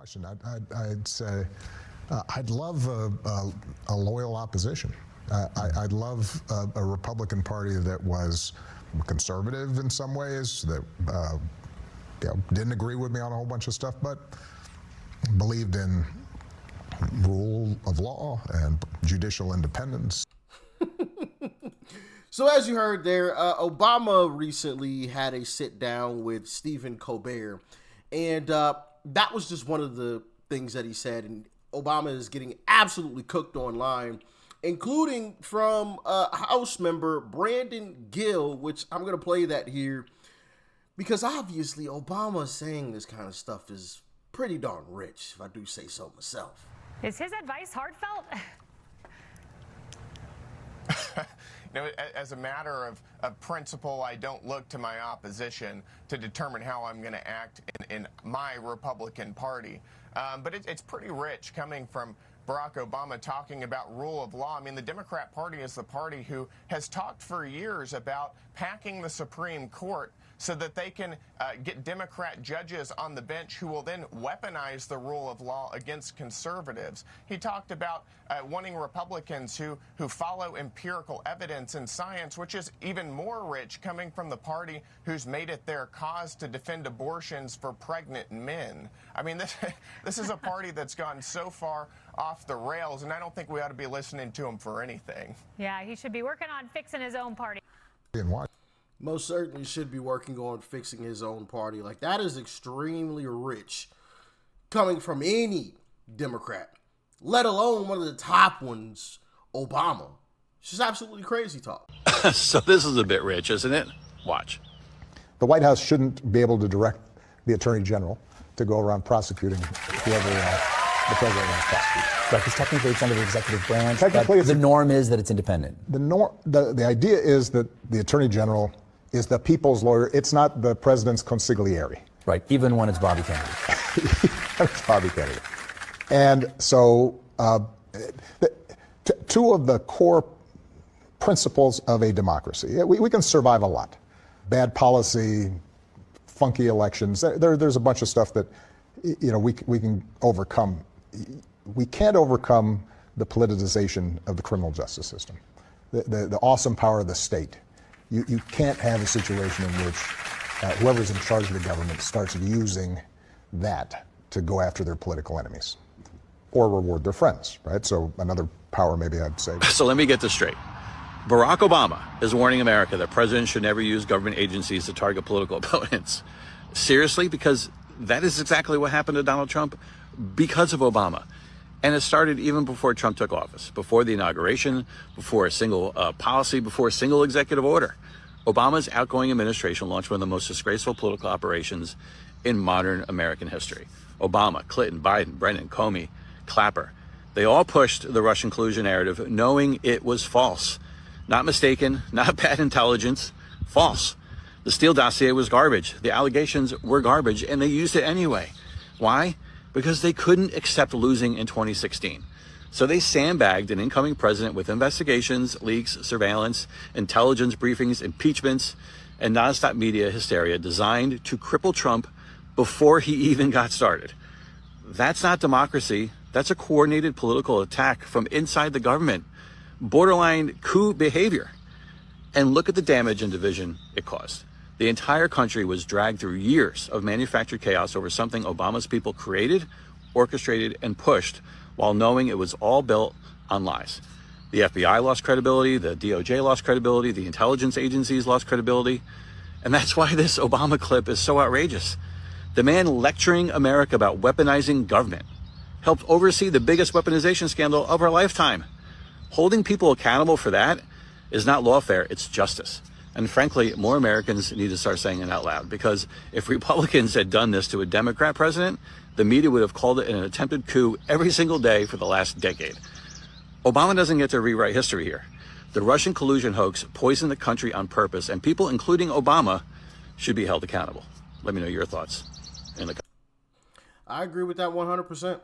question. I'd say I'd love a loyal opposition. I'd love a Republican Party that was conservative in some ways, that didn't agree with me on a whole bunch of stuff, but believed in rule of law and judicial independence. So as you heard there, Obama recently had a sit down with Stephen Colbert, and that was just one of the things that he said. And Obama is getting absolutely cooked online, including from House member Brandon Gill, which I'm going to play that here because obviously Obama saying this kind of stuff is pretty darn rich, if I do say so myself. Is his advice heartfelt? As a matter of principle, I don't look to my opposition to determine how I'm going to act in my Republican Party. But it's pretty rich coming from Barack Obama talking about rule of law. I mean, the Democrat Party is the party who has talked for years about packing the Supreme Court so that they can get Democrat judges on the bench who will then weaponize the rule of law against conservatives. He talked about wanting Republicans who follow empirical evidence and science, which is even more rich coming from the party who's made it their cause to defend abortions for pregnant men. I mean, this is a party that's gone so far off the rails, and I don't think we ought to be listening to him for anything. Yeah, he should be working on fixing his own party. And why? Most certainly should be working on fixing his own party. Like, that is extremely rich coming from any Democrat, let alone one of the top ones, Obama. It's just absolutely crazy talk. So this is a bit rich, isn't it? Watch. The White House shouldn't be able to direct the Attorney General to go around prosecuting whoever the president wants to prosecute. Right, because technically it's under the executive branch, Technically, but the norm is that it's independent. The idea is that the Attorney General is the people's lawyer. It's not the president's consigliere. Right, even when it's Bobby Kennedy. It's Bobby Kennedy. And so two of the core principles of a democracy, we can survive a lot. Bad policy, funky elections, there's a bunch of stuff that we can overcome. We can't overcome the politicization of the criminal justice system, the awesome power of the state. You can't have a situation in which whoever's in charge of the government starts using that to go after their political enemies or reward their friends, right? So another power, maybe I'd say. So let me get this straight. Barack Obama is warning America that presidents should never use government agencies to target political opponents. Seriously? Because that is exactly what happened to Donald Trump because of Obama. And it started even before Trump took office, before the inauguration, before a single policy, before a single executive order. Obama's outgoing administration launched one of the most disgraceful political operations in modern American history. Obama, Clinton, Biden, Brennan, Comey, Clapper, they all pushed the Russian collusion narrative knowing it was false. Not mistaken, not bad intelligence, false. The Steele dossier was garbage. The allegations were garbage, and they used it anyway. Why? Because they couldn't accept losing in 2016. So they sandbagged an incoming president with investigations, leaks, surveillance, intelligence briefings, impeachments, and nonstop media hysteria designed to cripple Trump before he even got started. That's not democracy. That's a coordinated political attack from inside the government. Borderline coup behavior. And look at the damage and division it caused. The entire country was dragged through years of manufactured chaos over something Obama's people created, orchestrated, and pushed while knowing it was all built on lies. The FBI lost credibility, the DOJ lost credibility, the intelligence agencies lost credibility. And that's why this Obama clip is so outrageous. The man lecturing America about weaponizing government helped oversee the biggest weaponization scandal of our lifetime. Holding people accountable for that is not lawfare, it's justice. And frankly, more Americans need to start saying it out loud, because if Republicans had done this to a Democrat president, the media would have called it an attempted coup every single day for the last decade. Obama doesn't get to rewrite history here. The Russian collusion hoax poisoned the country on purpose, and people, including Obama, should be held accountable. Let me know your thoughts in the comments. I agree with that 100%.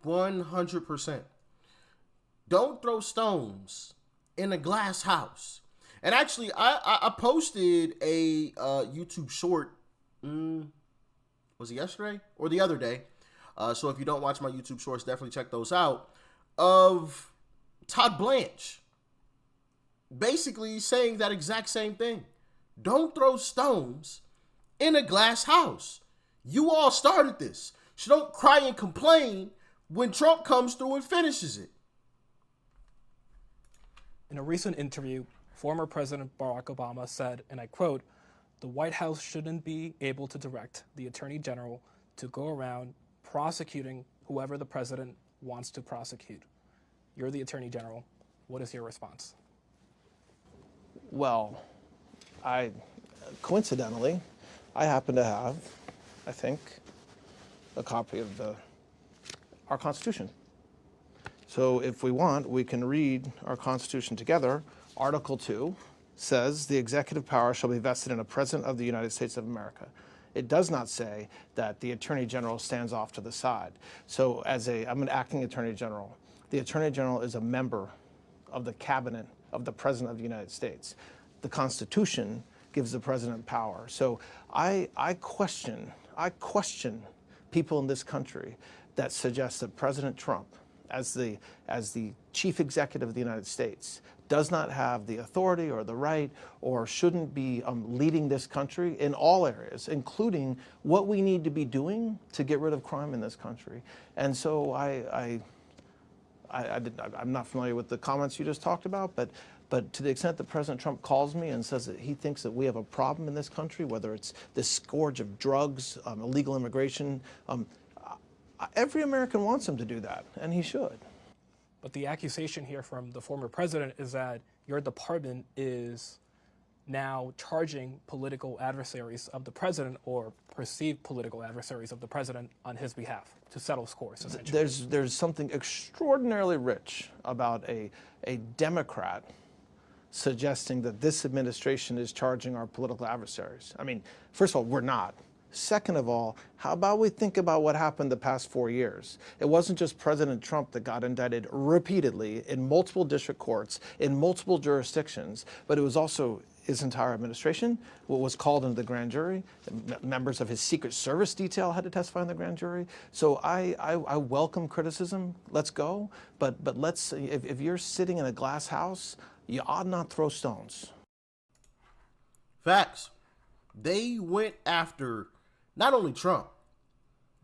100%. Don't throw stones in a glass house. And actually, I posted a YouTube short, was it yesterday or the other day, So if you don't watch my YouTube shorts, definitely check those out. Of Todd Blanche basically saying that exact same thing. Don't throw stones in a glass house. You all started this. So don't cry and complain when Trump comes through and finishes it. In a recent interview, former President Barack Obama said, and I quote, "The White House shouldn't be able to direct the Attorney General to go around prosecuting whoever the president wants to prosecute." You're the Attorney General. What is your response? Well, coincidentally, I happen to have, I think, a copy of our Constitution. So if we want, we can read our Constitution together. Article 2 says the executive power shall be vested in a President of the United States of America. It does not say that the Attorney General stands off to the side. So I'm an acting Attorney General. The Attorney General is a member of the cabinet of the President of the United States. The Constitution gives the President power. So I question people in this country that suggest that President Trump, as the chief executive of the United States, does not have the authority or the right or shouldn't be leading this country in all areas, including what we need to be doing to get rid of crime in this country. And so I'm not familiar with the comments you just talked about, but to the extent that President Trump calls me and says that he thinks that we have a problem in this country, whether it's this scourge of drugs, illegal immigration, every American wants him to do that, and he should. But the accusation here from the former president is that your department is now charging political adversaries of the president or perceived political adversaries of the president on his behalf to settle scores, essentially. There's something extraordinarily rich about a Democrat suggesting that this administration is charging our political adversaries. I mean, first of all, we're not. Second of all, how about we think about what happened the past 4 years? It wasn't just President Trump that got indicted repeatedly in multiple district courts, in multiple jurisdictions, but it was also his entire administration, what was called into the grand jury. Members of his Secret Service detail had to testify in the grand jury. So I welcome criticism. Let's go. But let's, if you're sitting in a glass house, you ought not throw stones. Facts. They went after not only Trump,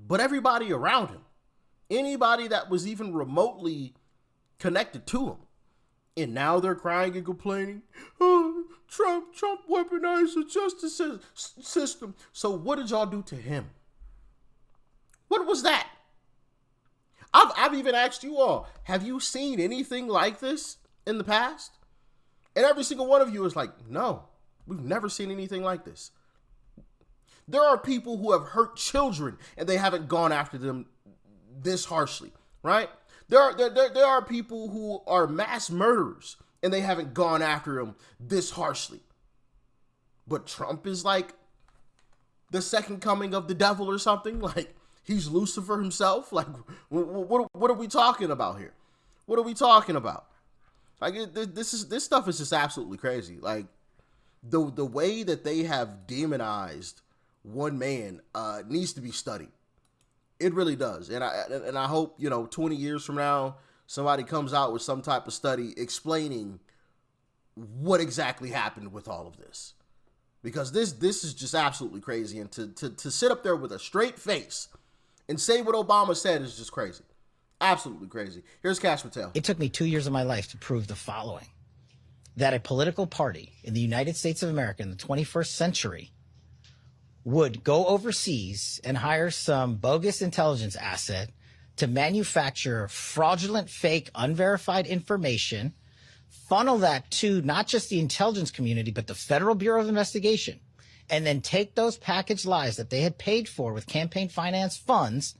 but everybody around him. Anybody that was even remotely connected to him. And now they're crying and complaining, "Oh, Trump weaponized the justice system." So what did y'all do to him? What was that? I've even asked you all, have you seen anything like this in the past? And every single one of you is like, no, we've never seen anything like this. There are people who have hurt children and they haven't gone after them this harshly, right? There are people who are mass murderers and they haven't gone after them this harshly. But Trump is like the second coming of the devil or something. Like he's Lucifer himself. Like what are we talking about here? What are we talking about? Like this stuff is just absolutely crazy. Like the way that they have demonized one man needs to be studied. It really does. And I hope, 20 years from now, somebody comes out with some type of study explaining what exactly happened with all of this. Because this is just absolutely crazy. And to sit up there with a straight face and say what Obama said is just crazy. Absolutely crazy. Here's Cash Patel. It took me 2 years of my life to prove the following: that a political party in the United States of America in the 21st century would go overseas and hire some bogus intelligence asset to manufacture fraudulent, fake, unverified information, funnel that to not just the intelligence community, but the Federal Bureau of Investigation, and then take those packaged lies that they had paid for with campaign finance funds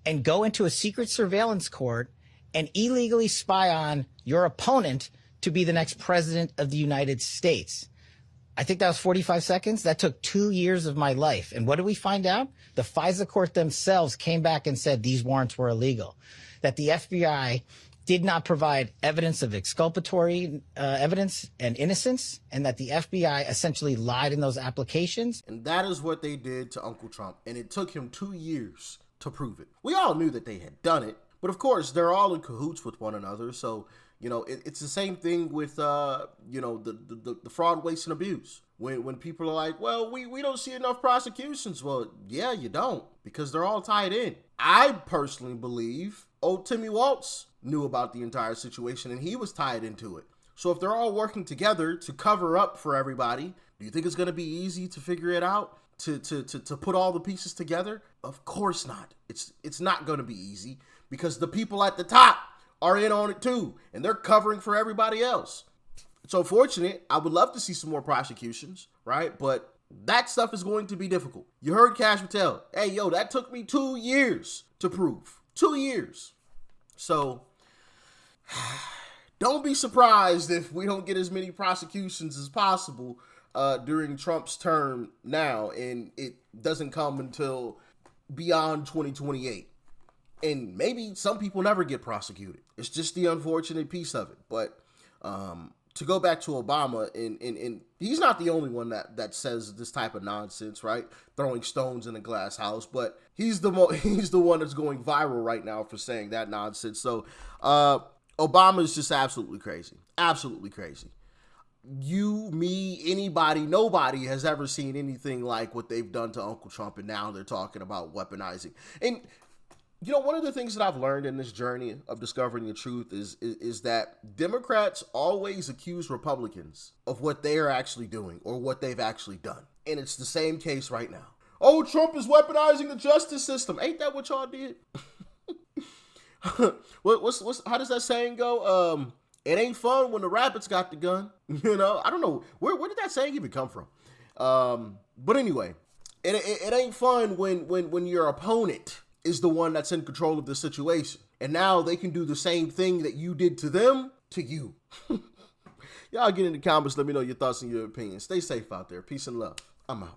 and go into a secret surveillance court and illegally spy on your opponent to be the next president of the United States. I think that was 45 seconds. That took 2 years of my life. And what did we find out? The FISA court themselves came back and said these warrants were illegal, that the FBI did not provide evidence of exculpatory evidence and innocence, and that the FBI essentially lied in those applications. And that is what they did to Uncle Trump. And it took him 2 years to prove it. We all knew that they had done it, but of course, they're all in cahoots with one another. So, it's the same thing with, the fraud, waste, and abuse. When people are like, well, we don't see enough prosecutions. Well, yeah, you don't, because they're all tied in. I personally believe old Timmy Waltz knew about the entire situation and he was tied into it. So if they're all working together to cover up for everybody, do you think it's going to be easy to figure it out? To put all the pieces together? Of course not. It's not going to be easy because the people at the top are in on it too, and they're covering for everybody else. It's unfortunate. I would love to see some more prosecutions, right? But that stuff is going to be difficult. You heard Cash Patel. Hey, yo, that took me 2 years to prove. 2 years. So don't be surprised if we don't get as many prosecutions as possible during Trump's term now, and it doesn't come until beyond 2028. And maybe some people never get prosecuted. It's just the unfortunate piece of it. But to go back to Obama, and he's not the only one that says this type of nonsense, right? Throwing stones in a glass house, but he's the one that's going viral right now for saying that nonsense. So Obama is just absolutely crazy. Absolutely crazy. You, me, anybody, nobody has ever seen anything like what they've done to Uncle Trump, and now they're talking about weaponizing. And one of the things that I've learned in this journey of discovering the truth is that Democrats always accuse Republicans of what they are actually doing or what they've actually done. And it's the same case right now. Oh, Trump is weaponizing the justice system. Ain't that what y'all did? How does that saying go? It ain't fun when the rabbits got the gun. I don't know. Where did that saying even come from? But anyway, it ain't fun when your opponent is the one that's in control of the situation. And now they can do the same thing that you did to them, to you. Y'all get in the comments. Let me know your thoughts and your opinions. Stay safe out there. Peace and love. I'm out.